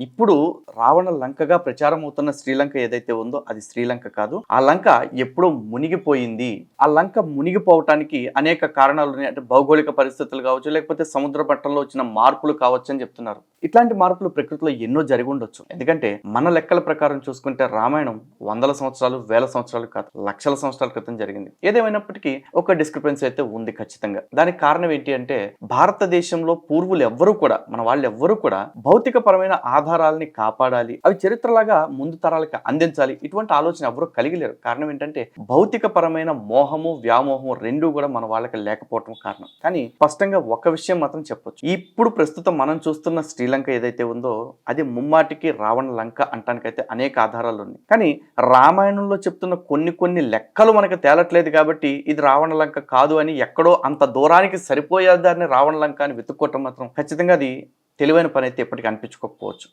ఇప్పుడు రావణ లంకగా ప్రచారం అవుతున్న శ్రీలంక ఏదైతే ఉందో అది శ్రీలంక కాదు. ఆ లంక ఎప్పుడో మునిగిపోయింది. ఆ లంక మునిగిపోవటానికి అనేక కారణాలు ఉన్నాయి. అంటే భౌగోళిక పరిస్థితులు కావచ్చు, లేకపోతే సముద్ర మట్టంలో వచ్చిన మార్పులు కావచ్చు అని చెప్తున్నారు. ఇట్లాంటి మార్పులు ప్రకృతిలో ఎన్నో జరిగి ఉండొచ్చు. ఎందుకంటే మన లెక్కల ప్రకారం చూసుకుంటే రామాయణం వందల సంవత్సరాలు, వేల సంవత్సరాలు కాదు, లక్షల సంవత్సరాల క్రితం జరిగింది. ఏదేమైనప్పటికీ ఒక డిస్క్రిపెన్సీ అయితే ఉంది ఖచ్చితంగా. దానికి కారణం ఏంటి అంటే భారతదేశంలో పూర్వులు ఎవ్వరూ కూడా, మన వాళ్ళు ఎవ్వరూ కూడా భౌతిక పరమైన ఆధారాలని కాపాడాలి, అవి చరిత్రలాగా ముందు తరాలకి అందించాలి, ఇటువంటి ఆలోచన ఎవరూ కలిగి లేరు. కారణం ఏంటంటే భౌతిక పరమైన మోహము, వ్యామోహం రెండూ కూడా మన వాళ్ళకి లేకపోవటం కారణం. కానీ స్పష్టంగా ఒక విషయం మాత్రం చెప్పొచ్చు. ఇప్పుడు ప్రస్తుతం మనం చూస్తున్న శ్రీలంక ఏదైతే ఉందో అది ముమ్మాటికి రావణ లంక అంటానికైతే అనేక ఆధారాలు ఉన్నాయి. కానీ రామాయణంలో చెప్తున్న కొన్ని లెక్కలు మనకు తేలట్లేదు కాబట్టి ఇది రావణ లంక కాదు అని ఎక్కడో అంత దూరానికి సరిపోయేదాన్ని రావణ లంక అని వెతుక్కోవటం మాత్రం ఖచ్చితంగా అది తెలివైన పని అయితే ఎప్పటికీ అనిపించుకోకపోవచ్చు.